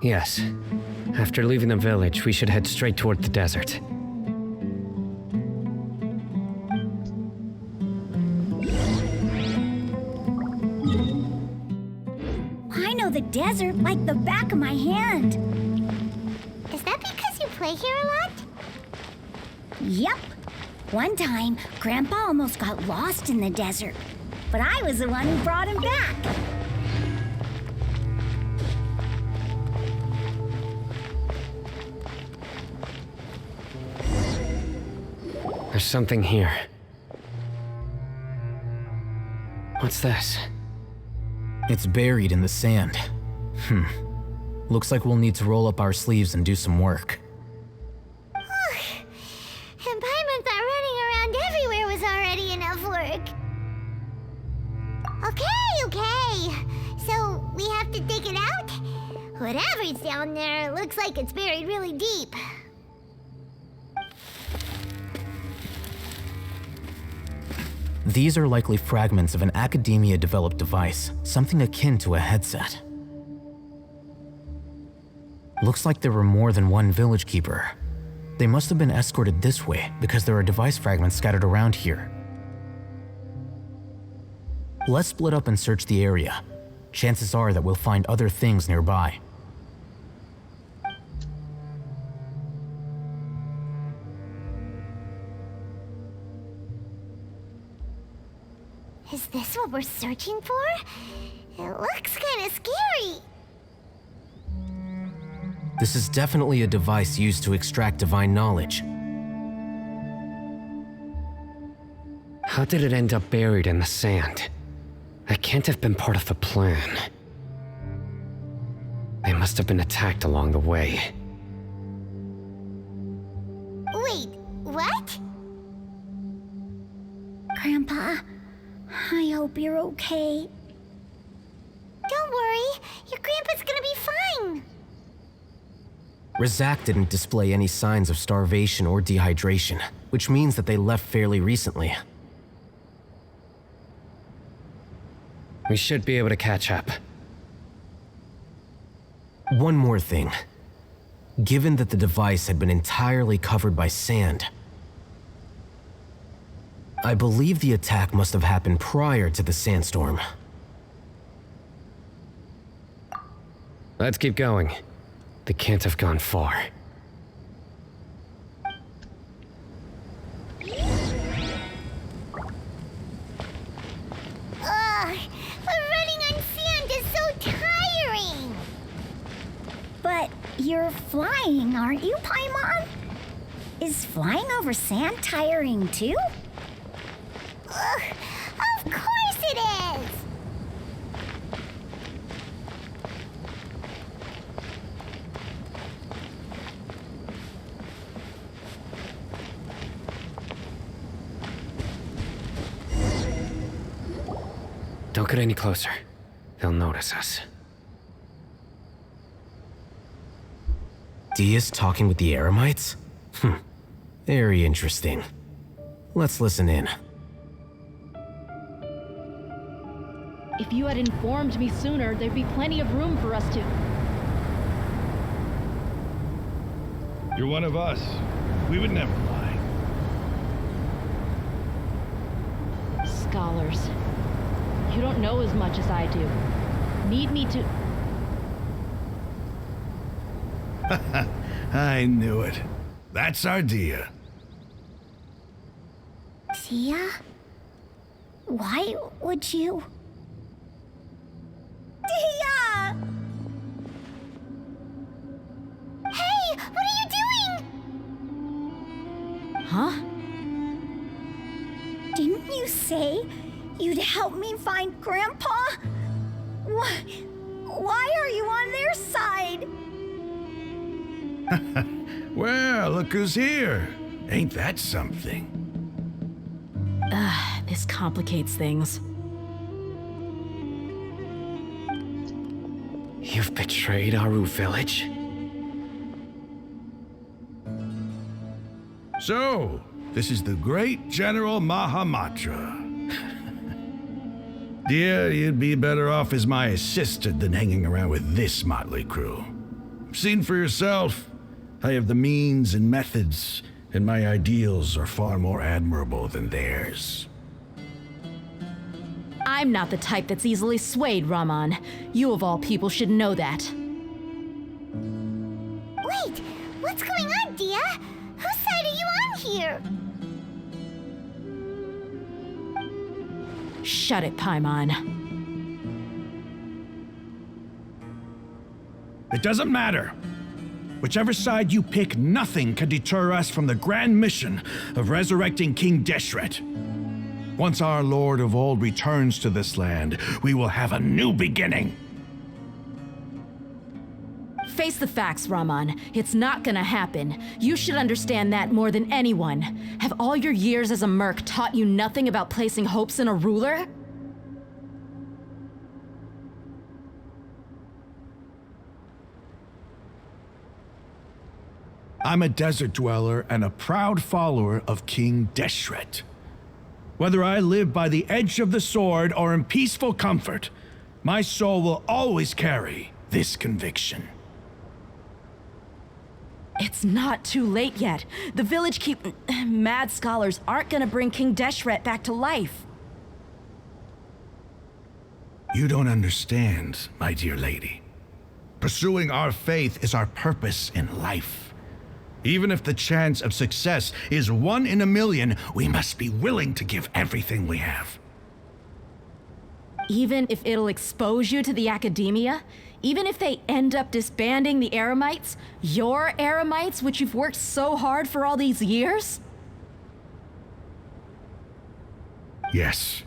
Yes. After leaving the village, we should head straight toward the desert. I know the desert like the back of my hand. Is that because you play here a lot? Yep. One time, Grandpa almost got lost in the desert, but I was the one who brought him back. There's something here. What's this? It's buried in the sand. Looks like we'll need to roll up our sleeves and do some work. And Paimon thought running around everywhere was already enough work. Okay. So we have to dig it out? Whatever's down there, it looks like it's buried really deep. These are likely fragments of an academia-developed device, something akin to a headset. Looks like there were more than one village keeper. They must have been escorted this way because there are device fragments scattered around here. Let's split up and search the area. Chances are that we'll find other things nearby. Is this what we're searching for? It looks kind of scary. This is definitely a device used to extract divine knowledge. How did it end up buried in the sand? That can't have been part of the plan. They must have been attacked along the way. Wait, what? Grandpa, I hope you're okay. Don't worry, your grandpa's gonna be fine. Razak didn't display any signs of starvation or dehydration, which means that they left fairly recently. We should be able to catch up. One more thing. Given that the device had been entirely covered by sand, I believe the attack must have happened prior to the sandstorm. Let's keep going. They can't have gone far. Ugh, but running on sand is so tiring. But you're flying, aren't you, Paimon? Is flying over sand tiring too? Ugh, of course it is. Don't get any closer. They'll notice us. Dia's talking with the Eremites? Very interesting. Let's listen in. If you had informed me sooner, there'd be plenty of room for us to... You're one of us. We would never lie. Scholars. You don't know as much as I do. Need me to... I knew it. That's our Dia. Tia? Why would you? Tia! Hey, what are you doing? Huh? Didn't you say you'd help me find Grandpa? Why are you on their side? Well, look who's here. Ain't that something? This complicates things. You've betrayed Aru village? So, this is the great General Mahamatra. Dear, you'd be better off as my assistant than hanging around with this motley crew. Seen for yourself. I have the means and methods, and my ideals are far more admirable than theirs. I'm not the type that's easily swayed, Raman. You of all people should know that. Wait, what's going on, Dia? Whose side are you on here? Shut it, Paimon. It doesn't matter. Whichever side you pick, nothing can deter us from the grand mission of resurrecting King Deshret. Once our Lord of Old returns to this land, we will have a new beginning. Face the facts, Raman. It's not gonna happen. You should understand that more than anyone. Have all your years as a merc taught you nothing about placing hopes in a ruler? I'm a desert dweller and a proud follower of King Deshret. Whether I live by the edge of the sword or in peaceful comfort, my soul will always carry this conviction. It's not too late yet. The village mad scholars aren't gonna bring King Deshret back to life. You don't understand, my dear lady. Pursuing our faith is our purpose in life. Even if the chance of success is 1 in a million, we must be willing to give everything we have. Even if it'll expose you to the academia? Even if they end up disbanding the Eremites? Your Eremites, which you've worked so hard for all these years? Yes.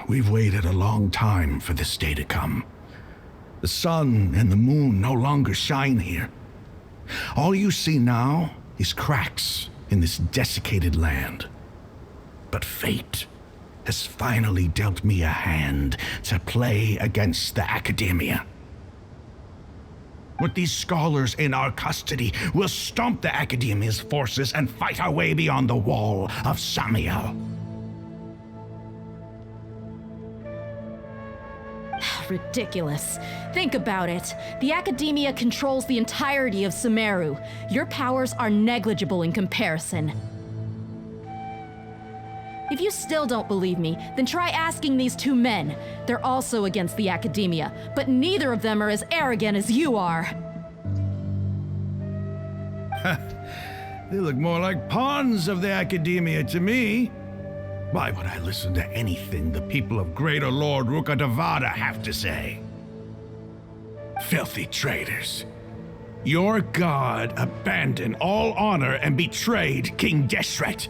We've waited a long time for this day to come. The sun and the moon no longer shine here. All you see now is cracks in this desiccated land. But fate has finally dealt me a hand to play against the academia. With these scholars in our custody, we'll stomp the academia's forces and fight our way beyond the wall of Samiel. Ridiculous. Think about it. The academia controls the entirety of Sumeru. Your powers are negligible in comparison. If you still don't believe me, then try asking these 2 men. They're also against the academia, but neither of them are as arrogant as you are. They look more like pawns of the academia to me. Why would I listen to anything the people of Greater Lord Rukkhadevada have to say? Filthy traitors. Your god abandoned all honor and betrayed King Deshret.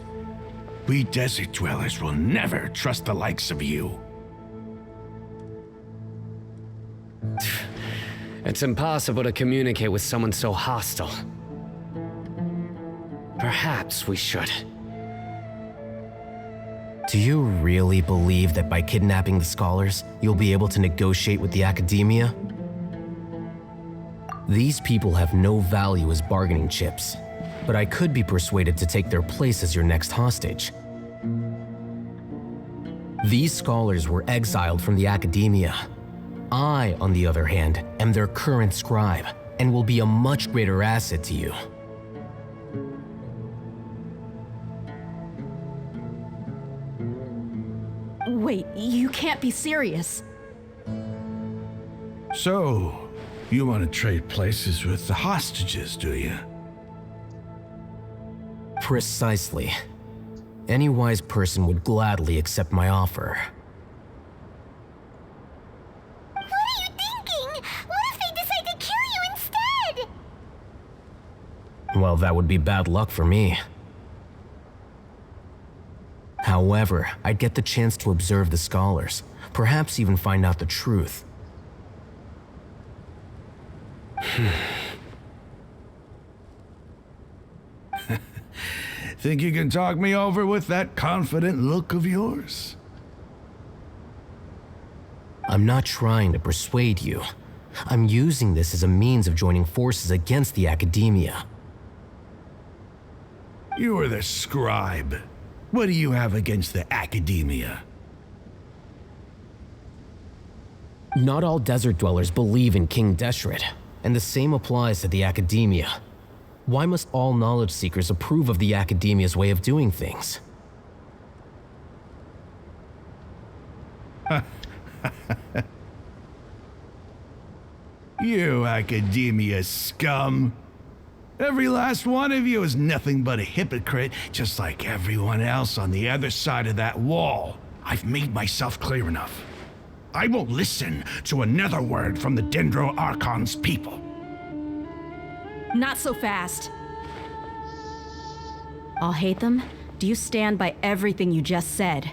We desert dwellers will never trust the likes of you. It's impossible to communicate with someone so hostile. Perhaps we should. Do you really believe that by kidnapping the scholars, you'll be able to negotiate with the academia? These people have no value as bargaining chips, but I could be persuaded to take their place as your next hostage. These scholars were exiled from the academia. I, on the other hand, am their current scribe, and will be a much greater asset to you. Wait, you can't be serious. So, you want to trade places with the hostages, do you? Precisely. Any wise person would gladly accept my offer. What are you thinking? What if they decide to kill you instead? Well, that would be bad luck for me. However, I'd get the chance to observe the scholars, perhaps even find out the truth. Think you can talk me over with that confident look of yours? I'm not trying to persuade you. I'm using this as a means of joining forces against the academia. You are the scribe. What do you have against the academia? Not all desert dwellers believe in King Deshret, and the same applies to the Academia. Why must all knowledge seekers approve of the Academia's way of doing things? You Academia scum! Every last one of you is nothing but a hypocrite, just like everyone else on the other side of that wall. I've made myself clear enough. I won't listen to another word from the Dendro Archon's people. Not so fast. I'll hate them. Do you stand by everything you just said?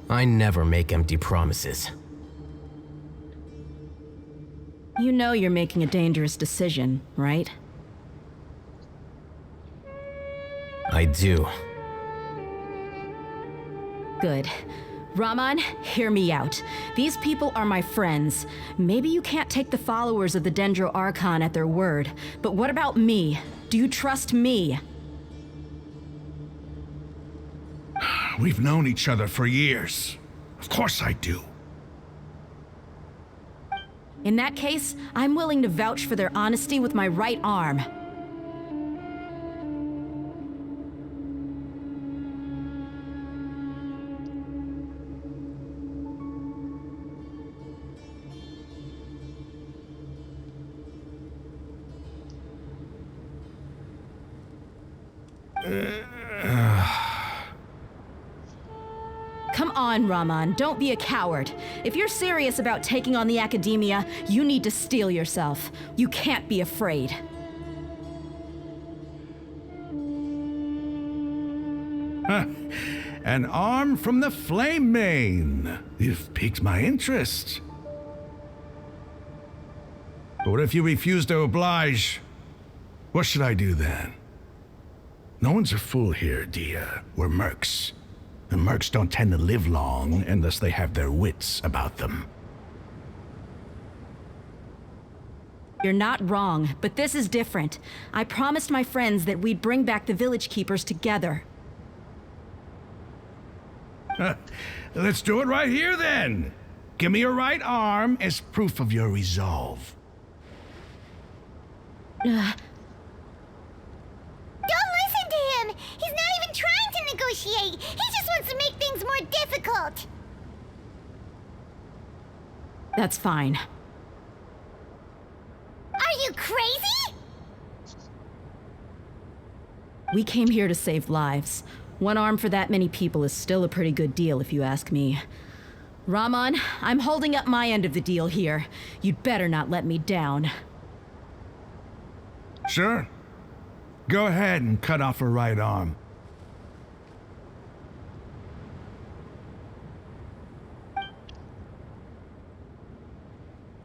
I never make empty promises. You know you're making a dangerous decision, right? I do. Good. Raman, hear me out. These people are my friends. Maybe you can't take the followers of the Dendro Archon at their word, but what about me? Do you trust me? We've known each other for years. Of course I do. In that case, I'm willing to vouch for their honesty with my right arm. Come on, Raman, don't be a coward. If you're serious about taking on the Academia, you need to steel yourself. You can't be afraid. An arm from the Flame Mane. You've piqued my interest. But what if you refuse to oblige? What should I do then? No one's a fool here, Dia. We're mercs. And mercs don't tend to live long unless they have their wits about them. You're not wrong, but this is different. I promised my friends that we'd bring back the village keepers together. Let's do it right here then. Give me your right arm as proof of your resolve. Don't listen to him! He's not even trying to negotiate! He just wants to make things more difficult! That's fine. Are you crazy? We came here to save lives. One arm for that many people is still a pretty good deal, if you ask me. Raman, I'm holding up my end of the deal here. You'd better not let me down. Sure. Go ahead and cut off her right arm.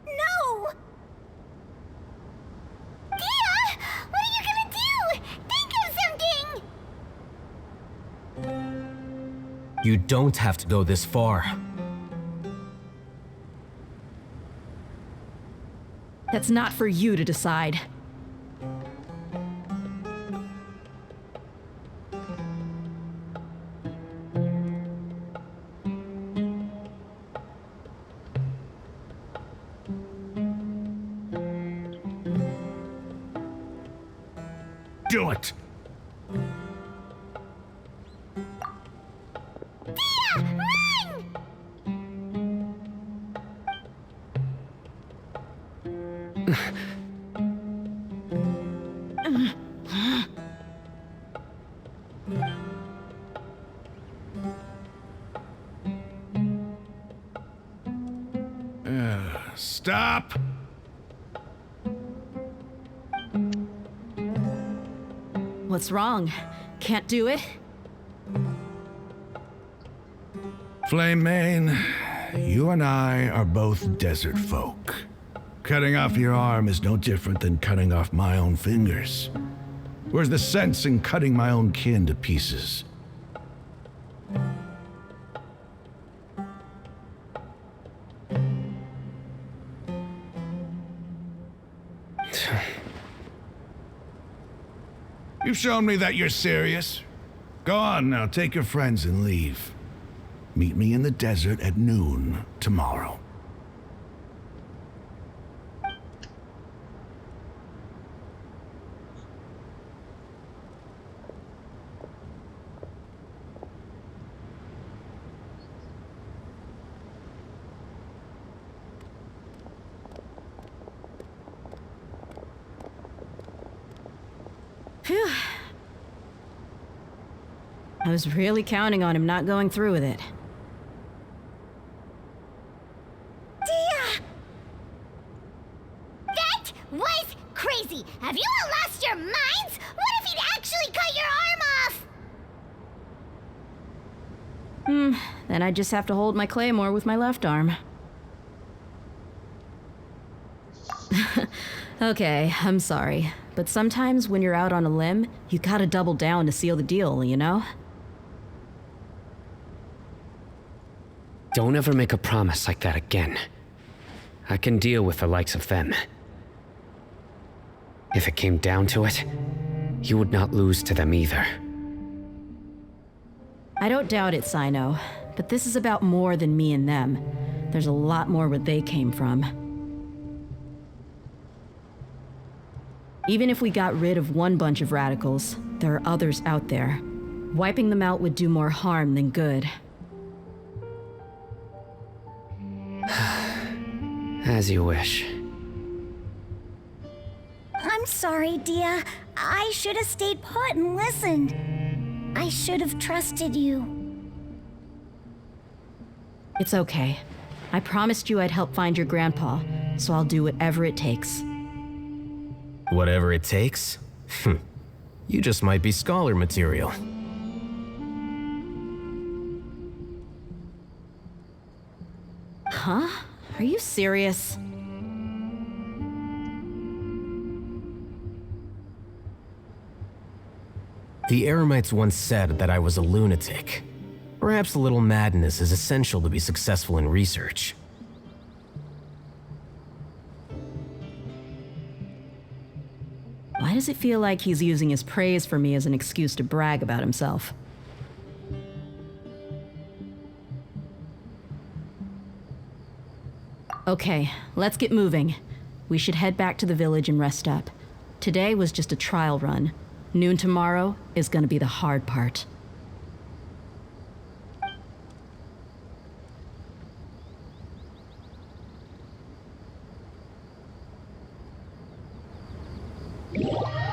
No! Dia! What are you gonna do? Think of something! You don't have to go this far. That's not for you to decide. Do it! Stop! What's wrong? Can't do it? Flame Mane, you and I are both desert folk. Cutting off your arm is no different than cutting off my own fingers. Where's the sense in cutting my own kin to pieces? You've shown me that you're serious. Go on now, take your friends and leave. Meet me in the desert at noon tomorrow. Phew. I was really counting on him not going through with it. Dia! That was crazy! Have you all lost your minds? What if he'd actually cut your arm off? Then I just have to hold my claymore with my left arm. Okay, I'm sorry. But sometimes when you're out on a limb, you gotta double down to seal the deal, you know? Don't ever make a promise like that again. I can deal with the likes of them. If it came down to it, you would not lose to them either. I don't doubt it, Sino. But this is about more than me and them. There's a lot more where they came from. Even if we got rid of one bunch of radicals, there are others out there. Wiping them out would do more harm than good. As you wish. I'm sorry, Dia. I should have stayed put and listened. I should have trusted you. It's okay. I promised you I'd help find your grandpa, so I'll do whatever it takes. Whatever it takes? You just might be scholar material. Huh? Are you serious? The Eremites once said that I was a lunatic. Perhaps a little madness is essential to be successful in research. Why does it feel like he's using his praise for me as an excuse to brag about himself? Okay, let's get moving. We should head back to the village and rest up. Today was just a trial run. Noon tomorrow is gonna be the hard part. Yeah.